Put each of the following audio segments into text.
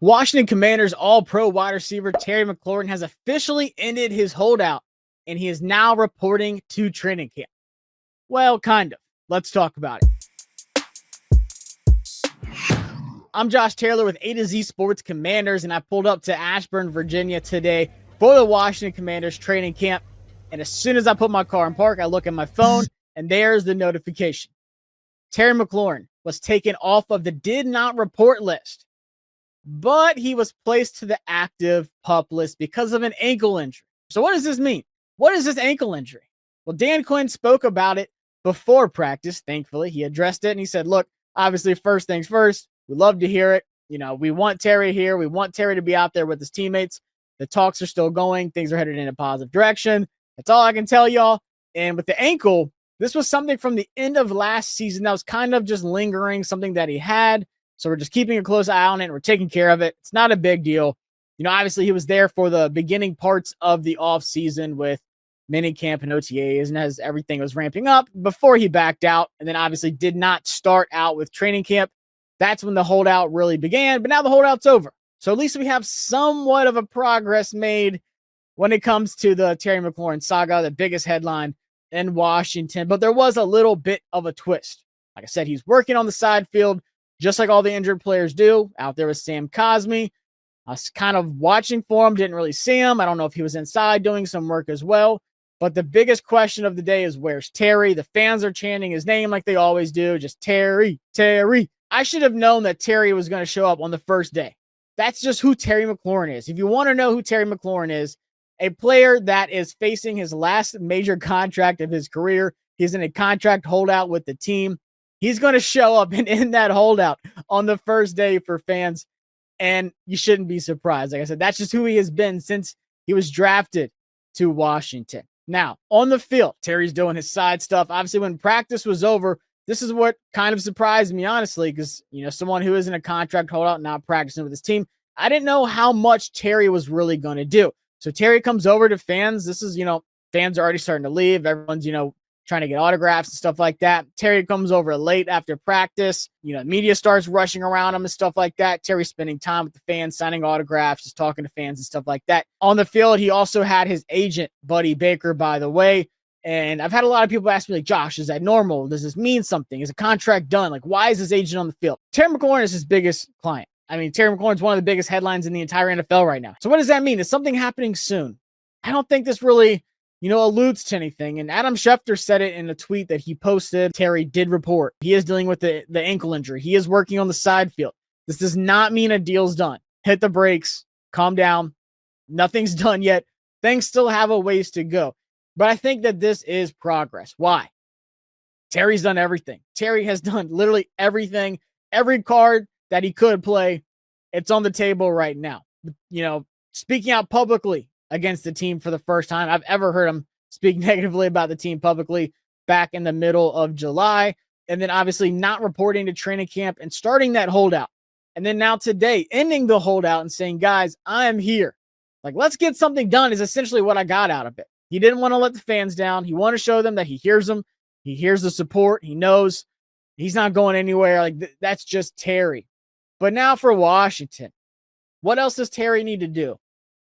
Washington Commanders All-Pro wide receiver Terry McLaurin has officially ended his holdout, and he is now reporting to training camp. Well, kind of. Let's talk about it. I'm Josh Taylor with A to Z Sports Commanders, and I pulled up to Ashburn, Virginia today for the Washington Commanders training camp. And as soon as I put my car in park, I look at my phone, and there's the notification. Terry McLaurin was taken off of the did not report list, but he was placed to the active PUP list because of an ankle injury. So what does this mean? What is this ankle injury? Well, Dan Quinn spoke about it before practice. Thankfully, he addressed it, and he said, look, obviously, first things first, we love to hear it. You know, we want Terry here. We want Terry to be out there with his teammates. The talks are still going. Things are headed in a positive direction. That's all I can tell y'all. And with the ankle, this was something from the end of last season that was kind of just lingering, something that he had. So we're just keeping a close eye on it. We're taking care of it. It's not a big deal. You know, obviously he was there for the beginning parts of the offseason with minicamp and OTAs and as everything was ramping up before he backed out, and then obviously did not start out with training camp. That's when the holdout really began, but now the holdout's over. So at least we have somewhat of a progress made when it comes to the Terry McLaurin saga, the biggest headline in Washington. But there was a little bit of a twist. Like I said, he's working on the side field, just like all the injured players do, out there with Sam Cosmi. I was kind of watching for him, didn't really see him. I don't know if he was inside doing some work as well. But the biggest question of the day is, where's Terry? The fans are chanting his name like they always do, just Terry, Terry. I should have known that Terry was going to show up on the first day. That's just who Terry McLaurin is. If you want to know who Terry McLaurin is, a player that is facing his last major contract of his career, he's in a contract holdout with the team. He's going to show up and end that holdout on the first day for fans, and you shouldn't be surprised. Like I said, that's just who he has been since he was drafted to Washington. Now, on the field, Terry's doing his side stuff. Obviously, when practice was over, this is what kind of surprised me, honestly, because, you know, someone who is in a contract holdout, not practicing with his team, I didn't know how much Terry was really going to do. So Terry comes over to fans. This is, you know, fans are already starting to leave. Everyone's, you know, trying to get autographs and stuff like that. Terry comes over late after practice. You know, media starts rushing around him and stuff like that. Terry's spending time with the fans, signing autographs, just talking to fans and stuff like that. On the field, he also had his agent, Buddy Baker, by the way. And I've had a lot of people ask me, like, Josh, is that normal? Does this mean something? Is a contract done? Like, why is his agent on the field? Terry McLaurin is his biggest client. I mean, Terry McLaurin's one of the biggest headlines in the entire NFL right now. So what does that mean? Is something happening soon? I don't think this really, you know, alludes to anything. And Adam Schefter said it in a tweet that he posted. Terry did report he is dealing with the ankle injury. He is working on the side field. This does not mean a deal's done. Hit the brakes. Calm down. Nothing's done yet. Things still have a ways to go. But I think that this is progress. Why? Terry's done everything. Terry has done literally everything. Every card that he could play, it's on the table right now. You know, speaking out publicly against the team for the first time. I've ever heard him speak negatively about the team publicly back in the middle of July. And then obviously not reporting to training camp and starting that holdout. And then now today, ending the holdout and saying, guys, I'm here. Like, let's get something done is essentially what I got out of it. He didn't want to let the fans down. He wanted to show them that he hears them. He hears the support. He knows he's not going anywhere. Like, that's just Terry. But now for Washington, what else does Terry need to do?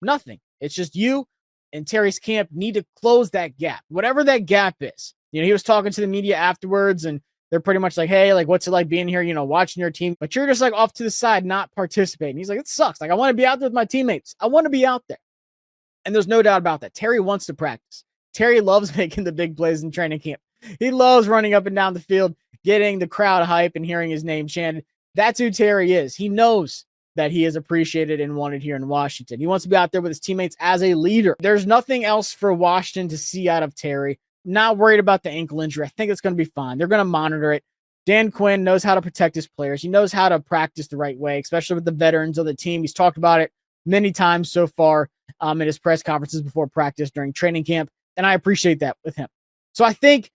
Nothing. It's just you and Terry's camp need to close that gap, whatever that gap is. You know, he was talking to the media afterwards, and they're pretty much like, hey, like, what's it like being here, you know, watching your team? But you're just like off to the side, not participating. He's like, it sucks. Like, I want to be out there with my teammates. I want to be out there. And there's no doubt about that. Terry wants to practice. Terry loves making the big plays in training camp. He loves running up and down the field, getting the crowd hype and hearing his name chanted. That's who Terry is. He knows that he is appreciated and wanted here in Washington. He wants to be out there with his teammates as a leader. There's nothing else for Washington to see out of Terry. Not worried about the ankle injury. I think it's going to be fine. They're going to monitor it. Dan Quinn knows how to protect his players. He knows how to practice the right way, especially with the veterans of the team. He's talked about it many times so far in his press conferences before practice during training camp, and I appreciate that with him. So I think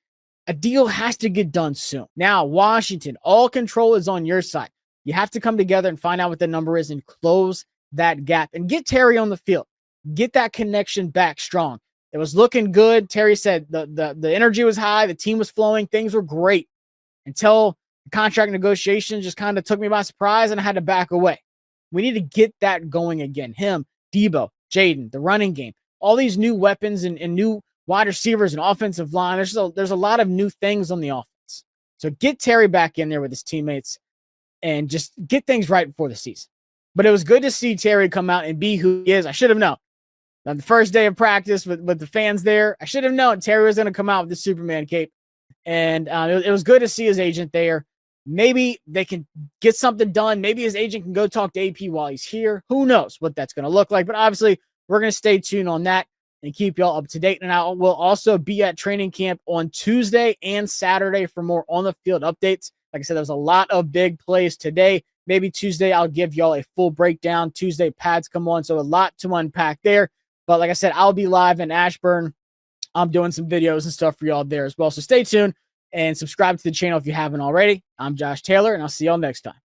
a deal has to get done soon. Now, Washington, all control is on your side. You have to come together and find out what the number is and close that gap and get Terry on the field. Get that connection back strong. It was looking good. Terry said the energy was high. The team was flowing. Things were great until the contract negotiations just kind of took me by surprise and I had to back away. We need to get that going again. Him, Debo, Jayden, the running game, all these new weapons and new wide receivers and offensive line. There's a lot of new things on the offense. So get Terry back in there with his teammates and just get things right before the season. But it was good to see Terry come out and be who he is. I should have known. On the first day of practice with the fans there, I should have known Terry was going to come out with the Superman cape. And it was good to see his agent there. Maybe they can get something done. Maybe his agent can go talk to AP while he's here. Who knows what that's going to look like? But obviously, we're going to stay tuned on that and keep y'all up to date. And I will also be at training camp on Tuesday and Saturday for more on-the-field updates. Like I said, there's a lot of big plays today. Maybe Tuesday, I'll give y'all a full breakdown. Tuesday, pads come on, so a lot to unpack there. But like I said, I'll be live in Ashburn. I'm doing some videos and stuff for y'all there as well. So stay tuned and subscribe to the channel if you haven't already. I'm Josh Taylor, and I'll see y'all next time.